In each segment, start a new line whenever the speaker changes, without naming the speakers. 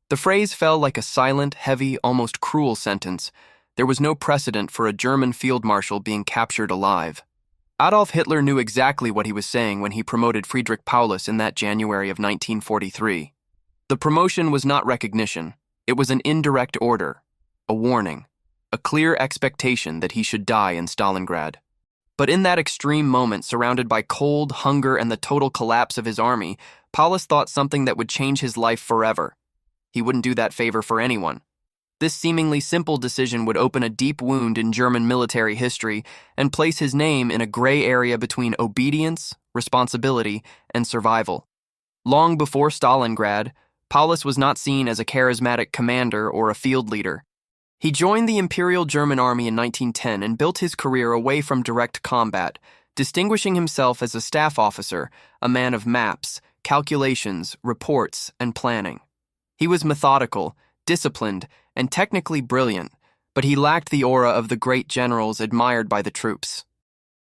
The phrase fell like a silent, heavy, almost cruel sentence. There was no precedent for a German field marshal being captured alive. Adolf Hitler knew exactly what he was saying when he promoted Friedrich Paulus in that January of 1943. The promotion was not recognition. It was an indirect order, a warning, a clear expectation that he should die in Stalingrad. But in that extreme moment, surrounded by cold, hunger, and the total collapse of his army, Paulus thought something that would change his life forever. He wouldn't do that favor for anyone. This seemingly simple decision would open a deep wound in German military history and place his name in a gray area between obedience, responsibility, and survival. Long before Stalingrad, Paulus was not seen as a charismatic commander or a field leader. He joined the Imperial German Army in 1910 and built his career away from direct combat, distinguishing himself as a staff officer, a man of maps, calculations, reports, and planning. He was methodical, disciplined, and technically brilliant, but he lacked the aura of the great generals admired by the troops.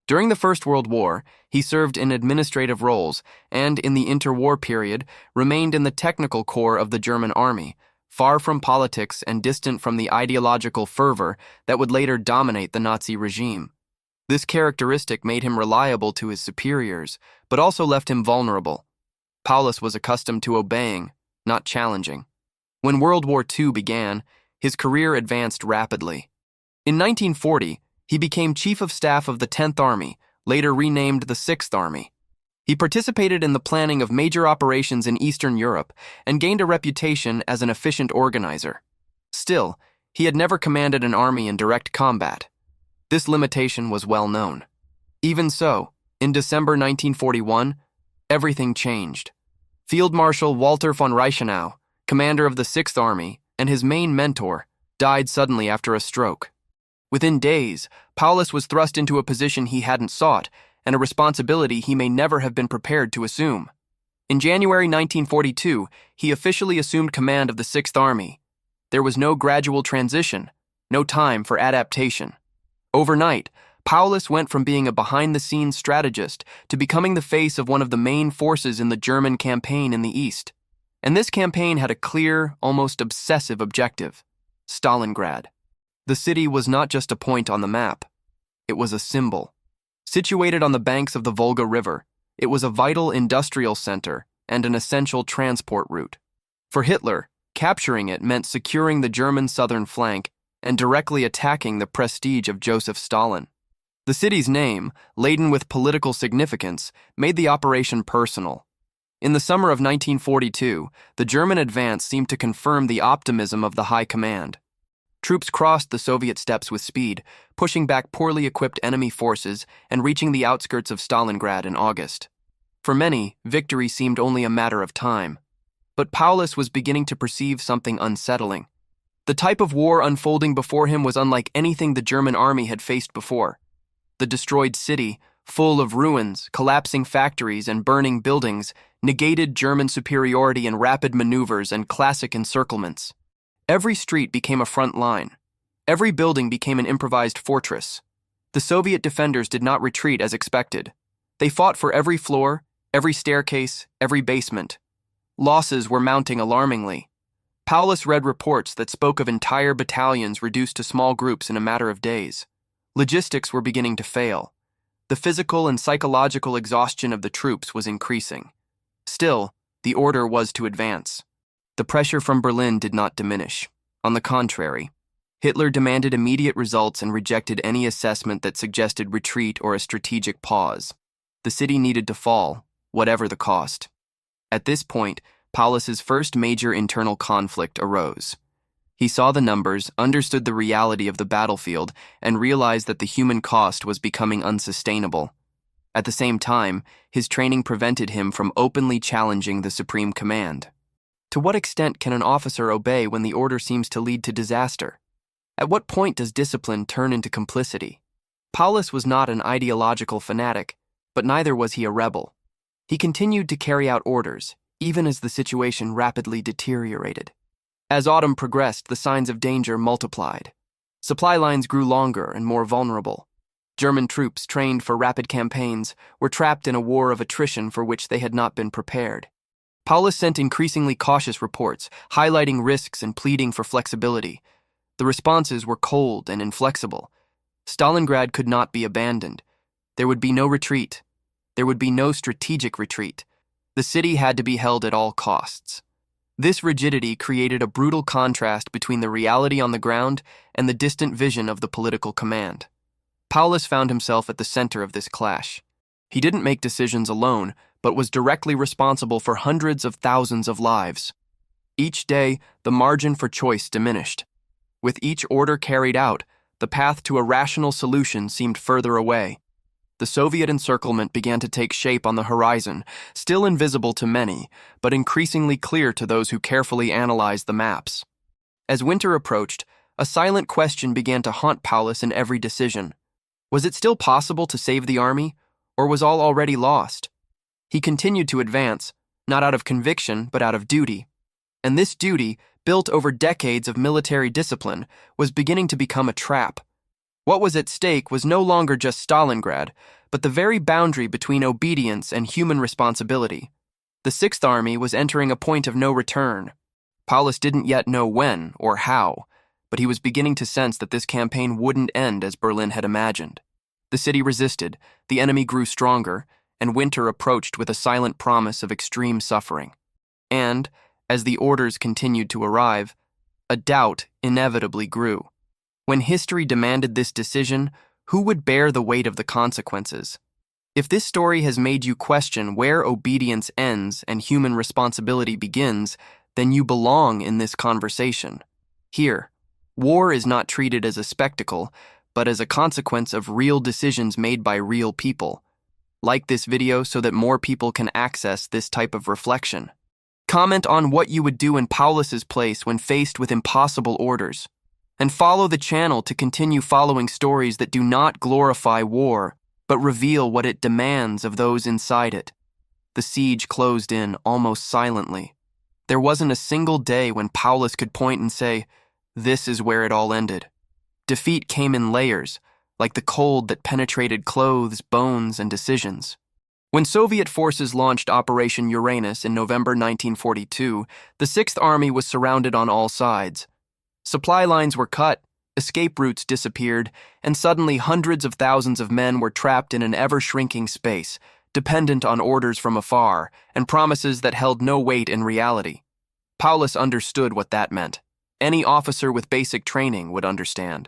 During the First World War, he served in administrative roles and, in the interwar period, remained in the technical corps of the German army, far from politics and distant from the ideological fervor that would later dominate the Nazi regime. This characteristic made him reliable to his superiors, but also left him vulnerable. Paulus was accustomed to obeying, not challenging. When World War II began, his career advanced rapidly. In 1940, he became Chief of Staff of the 10th Army, later renamed the 6th Army. He participated in the planning of major operations in Eastern Europe and gained a reputation as an efficient organizer. Still, he had never commanded an army in direct combat. This limitation was well known. Even so, in December 1941, everything changed. Field Marshal Walter von Reichenau, commander of the 6th Army, and his main mentor, died suddenly after a stroke. Within days, Paulus was thrust into a position he hadn't sought, and a responsibility he may never have been prepared to assume. In January 1942, he officially assumed command of the 6th Army. There was no gradual transition, no time for adaptation. Overnight, Paulus went from being a behind-the-scenes strategist to becoming the face of one of the main forces in the German campaign in the East. And this campaign had a clear, almost obsessive objective: Stalingrad. The city was not just a point on the map. It was a symbol. Situated on the banks of the Volga River, it was a vital industrial center and an essential transport route. For Hitler, capturing it meant securing the German southern flank and directly attacking the prestige of Joseph Stalin. The city's name, laden with political significance, made the operation personal. In the summer of 1942, the German advance seemed to confirm the optimism of the high command. Troops crossed the Soviet steppes with speed, pushing back poorly equipped enemy forces and reaching the outskirts of Stalingrad in August. For many, victory seemed only a matter of time. But Paulus was beginning to perceive something unsettling. The type of war unfolding before him was unlike anything the German army had faced before. The destroyed city, full of ruins, collapsing factories, and burning buildings, negated German superiority in rapid maneuvers and classic encirclements. Every street became a front line. Every building became an improvised fortress. The Soviet defenders did not retreat as expected. They fought for every floor, every staircase, every basement. Losses were mounting alarmingly. Paulus read reports that spoke of entire battalions reduced to small groups in a matter of days. Logistics were beginning to fail. The physical and psychological exhaustion of the troops was increasing. Still, the order was to advance. The pressure from Berlin did not diminish. On the contrary, Hitler demanded immediate results and rejected any assessment that suggested retreat or a strategic pause. The city needed to fall, whatever the cost. At this point, Paulus's first major internal conflict arose. He saw the numbers, understood the reality of the battlefield, and realized that the human cost was becoming unsustainable. At the same time, his training prevented him from openly challenging the supreme command. To what extent can an officer obey when the order seems to lead to disaster? At what point does discipline turn into complicity? Paulus was not an ideological fanatic, but neither was he a rebel. He continued to carry out orders, even as the situation rapidly deteriorated. As autumn progressed, the signs of danger multiplied. Supply lines grew longer and more vulnerable. German troops, trained for rapid campaigns, were trapped in a war of attrition for which they had not been prepared. Paulus sent increasingly cautious reports, highlighting risks and pleading for flexibility. The responses were cold and inflexible. Stalingrad could not be abandoned. There would be no retreat. There would be no strategic retreat. The city had to be held at all costs. This rigidity created a brutal contrast between the reality on the ground and the distant vision of the political command. Paulus found himself at the center of this clash. He didn't make decisions alone, but was directly responsible for hundreds of thousands of lives. Each day, the margin for choice diminished. With each order carried out, the path to a rational solution seemed further away. The Soviet encirclement began to take shape on the horizon, still invisible to many, but increasingly clear to those who carefully analyzed the maps. As winter approached, a silent question began to haunt Paulus in every decision. Was it still possible to save the army, or was all already lost? He continued to advance, not out of conviction, but out of duty. And this duty, built over decades of military discipline, was beginning to become a trap. What was at stake was no longer just Stalingrad, but the very boundary between obedience and human responsibility. The Sixth Army was entering a point of no return. Paulus didn't yet know when or how, but he was beginning to sense that this campaign wouldn't end as Berlin had imagined. The city resisted, the enemy grew stronger, and winter approached with a silent promise of extreme suffering. And, as the orders continued to arrive, a doubt inevitably grew. When history demanded this decision, who would bear the weight of the consequences? If this story has made you question where obedience ends and human responsibility begins, then you belong in this conversation. Here, war is not treated as a spectacle, but as a consequence of real decisions made by real people. Like this video so that more people can access this type of reflection. Comment on what you would do in Paulus's place when faced with impossible orders. And follow the channel to continue following stories that do not glorify war, but reveal what it demands of those inside it. The siege closed in almost silently. There wasn't a single day when Paulus could point and say, "This is where it all ended." Defeat came in layers, like the cold that penetrated clothes, bones, and decisions. When Soviet forces launched Operation Uranus in November 1942, the Sixth Army was surrounded on all sides. Supply lines were cut, escape routes disappeared, and suddenly hundreds of thousands of men were trapped in an ever-shrinking space, dependent on orders from afar and promises that held no weight in reality. Paulus understood what that meant. Any officer with basic training would understand.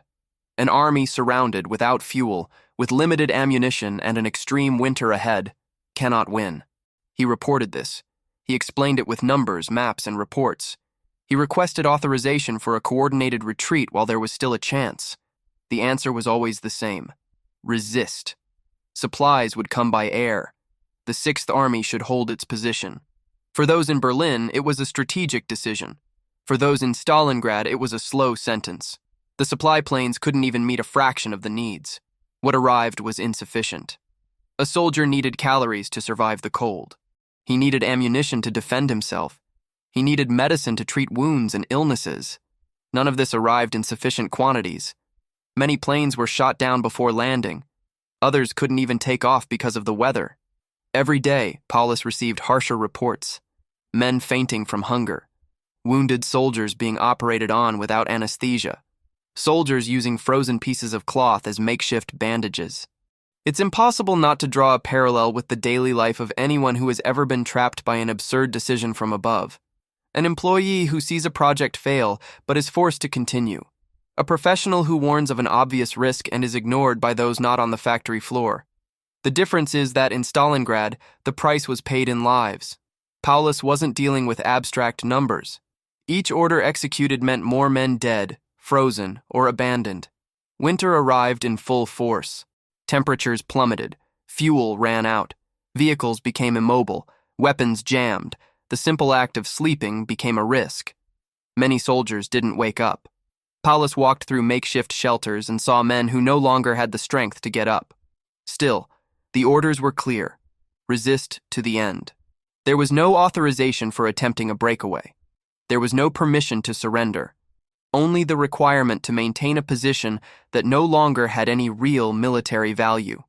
An army surrounded, without fuel, with limited ammunition and an extreme winter ahead, cannot win. He reported this. He explained it with numbers, maps, and reports. He requested authorization for a coordinated retreat while there was still a chance. The answer was always the same. Resist. Supplies would come by air. The Sixth Army should hold its position. For those in Berlin, it was a strategic decision. For those in Stalingrad, it was a slow sentence. The supply planes couldn't even meet a fraction of the needs. What arrived was insufficient. A soldier needed calories to survive the cold. He needed ammunition to defend himself. He needed medicine to treat wounds and illnesses. None of this arrived in sufficient quantities. Many planes were shot down before landing. Others couldn't even take off because of the weather. Every day, Paulus received harsher reports. Men fainting from hunger. Wounded soldiers being operated on without anesthesia. Soldiers using frozen pieces of cloth as makeshift bandages. It's impossible not to draw a parallel with the daily life of anyone who has ever been trapped by an absurd decision from above. An employee who sees a project fail but is forced to continue. A professional who warns of an obvious risk and is ignored by those not on the factory floor. The difference is that in Stalingrad, the price was paid in lives. Paulus wasn't dealing with abstract numbers. Each order executed meant more men dead, frozen, or abandoned. Winter arrived in full force. Temperatures plummeted. Fuel ran out. Vehicles became immobile. Weapons jammed. The simple act of sleeping became a risk. Many soldiers didn't wake up. Paulus walked through makeshift shelters and saw men who no longer had the strength to get up. Still, the orders were clear. Resist to the end. There was no authorization for attempting a breakaway. There was no permission to surrender. Only the requirement to maintain a position that no longer had any real military value.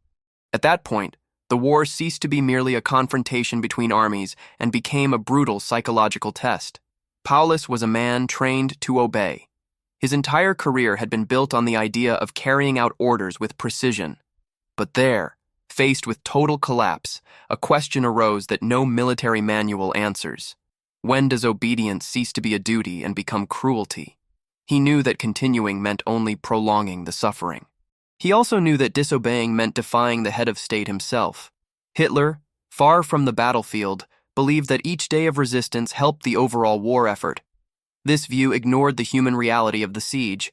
At that point, The war ceased to be merely a confrontation between armies and became a brutal psychological test. Paulus was a man trained to obey. His entire career had been built on the idea of carrying out orders with precision. But there, faced with total collapse, a question arose that no military manual answers. When does obedience cease to be a duty and become cruelty? He knew that continuing meant only prolonging the suffering. He also knew that disobeying meant defying the head of state himself. Hitler, far from the battlefield, believed that each day of resistance helped the overall war effort. This view ignored the human reality of the siege.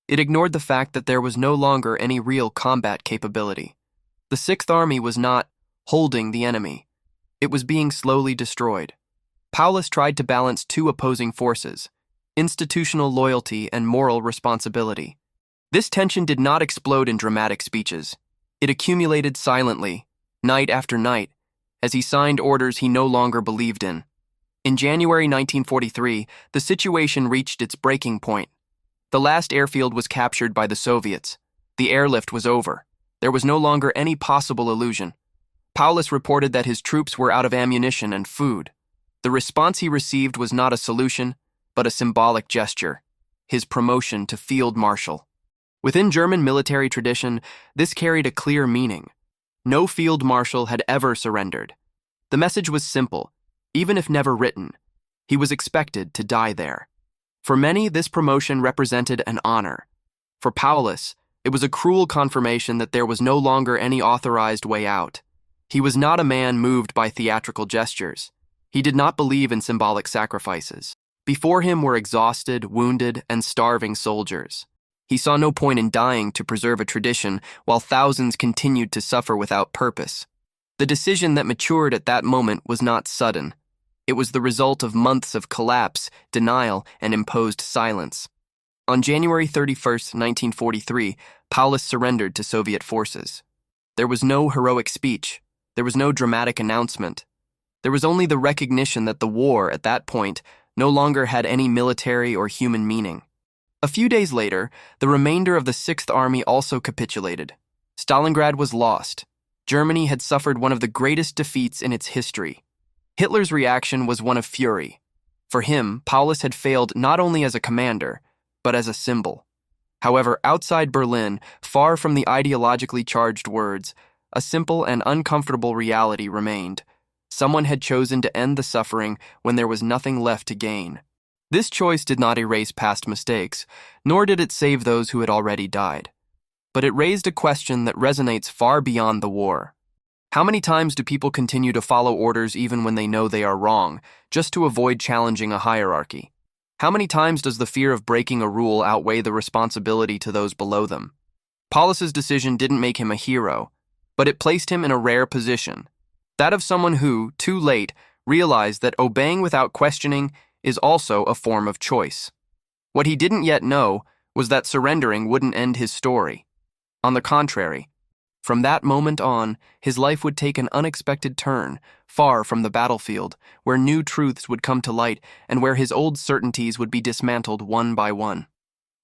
It ignored the fact that there was no longer any real combat capability. The Sixth Army was not holding the enemy. It was being slowly destroyed. Paulus tried to balance two opposing forces: institutional loyalty and moral responsibility. This tension did not explode in dramatic speeches. It accumulated silently, night after night, as he signed orders he no longer believed in. In January 1943, the situation reached its breaking point. The last airfield was captured by the Soviets. The airlift was over. There was no longer any possible illusion. Paulus reported that his troops were out of ammunition and food. The response he received was not a solution, but a symbolic gesture: his promotion to Field Marshal. Within German military tradition, this carried a clear meaning. No field marshal had ever surrendered. The message was simple: even if never written, he was expected to die there. For many, this promotion represented an honor. For Paulus, it was a cruel confirmation that there was no longer any authorized way out. He was not a man moved by theatrical gestures. He did not believe in symbolic sacrifices. Before him were exhausted, wounded, and starving soldiers. He saw no point in dying to preserve a tradition while thousands continued to suffer without purpose. The decision that matured at that moment was not sudden. It was the result of months of collapse, denial, and imposed silence. On January 31st, 1943, Paulus surrendered to Soviet forces. There was no heroic speech. There was no dramatic announcement. There was only the recognition that the war, at that point, no longer had any military or human meaning. A few days later, the remainder of the Sixth Army also capitulated. Stalingrad was lost. Germany had suffered one of the greatest defeats in its history. Hitler's reaction was one of fury. For him, Paulus had failed not only as a commander, but as a symbol. However, outside Berlin, far from the ideologically charged words, a simple and uncomfortable reality remained. Someone had chosen to end the suffering when there was nothing left to gain. This choice did not erase past mistakes, nor did it save those who had already died. But it raised a question that resonates far beyond the war. How many times do people continue to follow orders even when they know they are wrong, just to avoid challenging a hierarchy? How many times does the fear of breaking a rule outweigh the responsibility to those below them? Paulus's decision didn't make him a hero, but it placed him in a rare position. That of someone who, too late, realized that obeying without questioning is also a form of choice. What he didn't yet know was that surrendering wouldn't end his story. On the contrary, from that moment on, his life would take an unexpected turn, far from the battlefield, where new truths would come to light and where his old certainties would be dismantled one by one.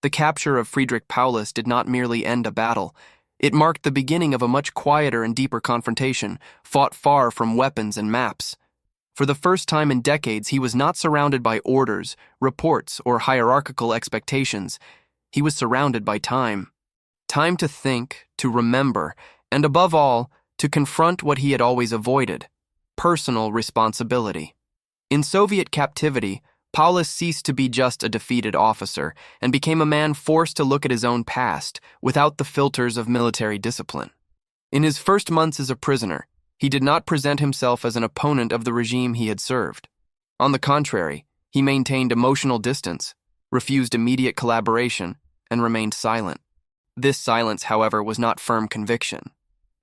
The capture of Friedrich Paulus did not merely end a battle. It marked the beginning of a much quieter and deeper confrontation, fought far from weapons and maps. For the first time in decades, he was not surrounded by orders, reports, or hierarchical expectations. He was surrounded by time. Time to think, to remember, and above all, to confront what he had always avoided: personal responsibility. In Soviet captivity, Paulus ceased to be just a defeated officer and became a man forced to look at his own past without the filters of military discipline. In his first months as a prisoner, he did not present himself as an opponent of the regime he had served. On the contrary, he maintained emotional distance, refused immediate collaboration, and remained silent. This silence, however, was not firm conviction.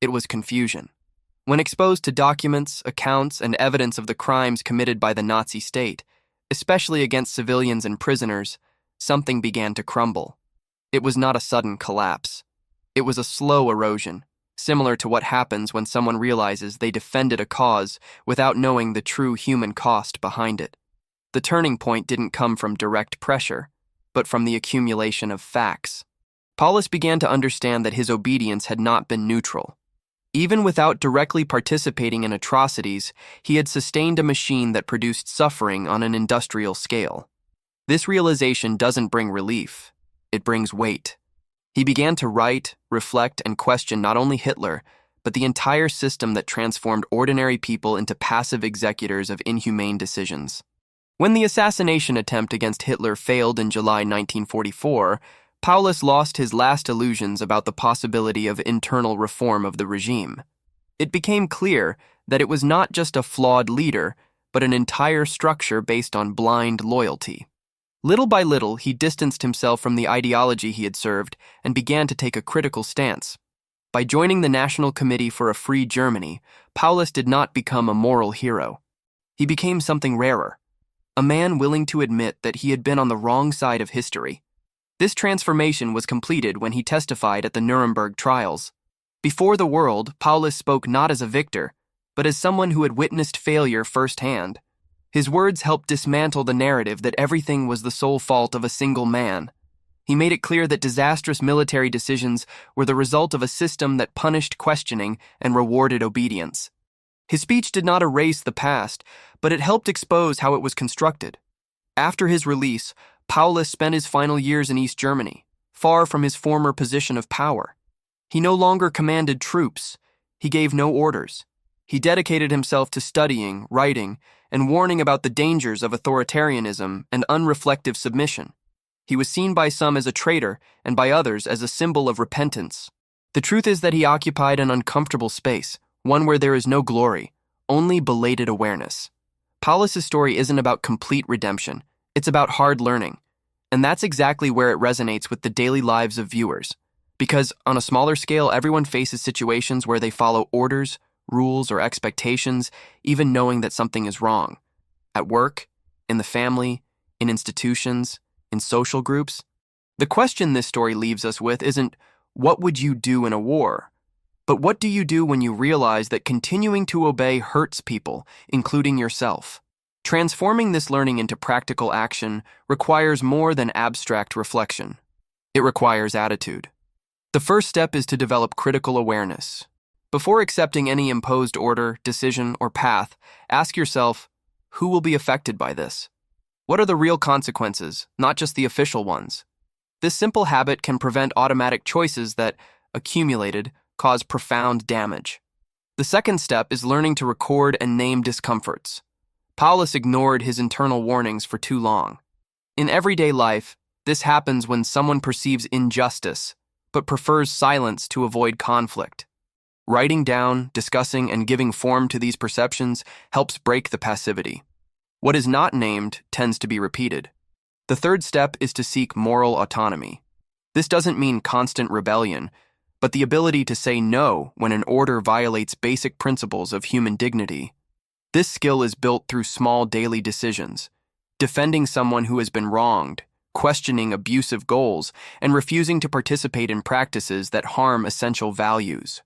It was confusion. When exposed to documents, accounts, and evidence of the crimes committed by the Nazi state, especially against civilians and prisoners, something began to crumble. It was not a sudden collapse. It was a slow erosion, similar to what happens when someone realizes they defended a cause without knowing the true human cost behind it. The turning point didn't come from direct pressure, but from the accumulation of facts. Paulus began to understand that his obedience had not been neutral. Even without directly participating in atrocities, he had sustained a machine that produced suffering on an industrial scale. This realization doesn't bring relief, it brings weight. He began to write, reflect, and question not only Hitler, but the entire system that transformed ordinary people into passive executors of inhumane decisions. When the assassination attempt against Hitler failed in July 1944, Paulus lost his last illusions about the possibility of internal reform of the regime. It became clear that it was not just a flawed leader, but an entire structure based on blind loyalty. Little by little, he distanced himself from the ideology he had served and began to take a critical stance. By joining the National Committee for a Free Germany, Paulus did not become a moral hero. He became something rarer, a man willing to admit that he had been on the wrong side of history. This transformation was completed when he testified at the Nuremberg trials. Before the world, Paulus spoke not as a victor, but as someone who had witnessed failure firsthand. His words helped dismantle the narrative that everything was the sole fault of a single man. He made it clear that disastrous military decisions were the result of a system that punished questioning and rewarded obedience. His speech did not erase the past, but it helped expose how it was constructed. After his release, Paulus spent his final years in East Germany, far from his former position of power. He no longer commanded troops. He gave no orders. He dedicated himself to studying, writing, and warning about the dangers of authoritarianism and unreflective submission. He was seen by some as a traitor and by others as a symbol of repentance. The truth is that he occupied an uncomfortable space, one where there is no glory, only belated awareness. Paulus's story isn't about complete redemption. It's about hard learning. And that's exactly where it resonates with the daily lives of viewers. Because on a smaller scale, everyone faces situations where they follow orders, rules, or expectations, even knowing that something is wrong. At work, in the family, in institutions, in social groups. The question this story leaves us with isn't, what would you do in a war? But what do you do when you realize that continuing to obey hurts people, including yourself? Transforming this learning into practical action requires more than abstract reflection. It requires attitude. The first step is to develop critical awareness. Before accepting any imposed order, decision, or path, ask yourself, who will be affected by this? What are the real consequences, not just the official ones? This simple habit can prevent automatic choices that, accumulated, cause profound damage. The second step is learning to record and name discomforts. Paulus ignored his internal warnings for too long. In everyday life, this happens when someone perceives injustice, but prefers silence to avoid conflict. Writing down, discussing, and giving form to these perceptions helps break the passivity. What is not named tends to be repeated. The third step is to seek moral autonomy. This doesn't mean constant rebellion, but the ability to say no when an order violates basic principles of human dignity. This skill is built through small daily decisions, defending someone who has been wronged, questioning abusive goals, and refusing to participate in practices that harm essential values.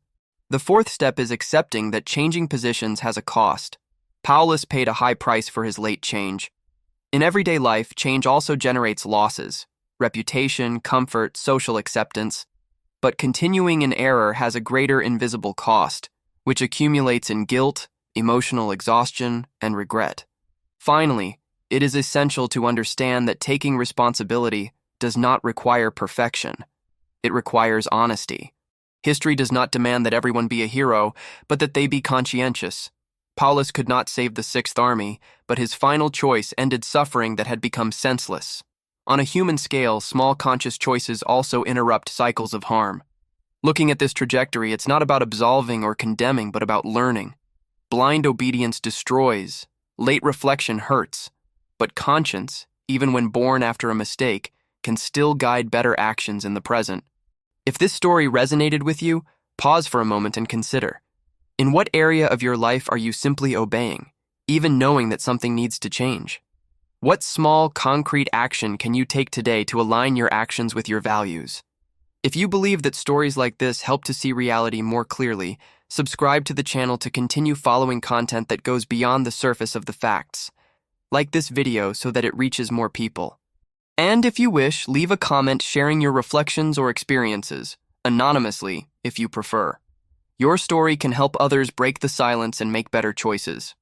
The fourth step is accepting that changing positions has a cost. Paulus paid a high price for his late change. In everyday life, change also generates losses: reputation, comfort, social acceptance. But continuing in error has a greater invisible cost, which accumulates in guilt, emotional exhaustion, and regret. Finally, it is essential to understand that taking responsibility does not require perfection. It requires honesty. History does not demand that everyone be a hero, but that they be conscientious. Paulus could not save the Sixth Army, but his final choice ended suffering that had become senseless. On a human scale, small conscious choices also interrupt cycles of harm. Looking at this trajectory, it's not about absolving or condemning, but about learning. Blind obedience destroys, late reflection hurts, but conscience, even when born after a mistake, can still guide better actions in the present. If this story resonated with you, pause for a moment and consider. In what area of your life are you simply obeying, even knowing that something needs to change? What small, concrete action can you take today to align your actions with your values? If you believe that stories like this help to see reality more clearly, subscribe to the channel to continue following content that goes beyond the surface of the facts. Like this video so that it reaches more people. And if you wish, leave a comment sharing your reflections or experiences, anonymously if you prefer. Your story can help others break the silence and make better choices.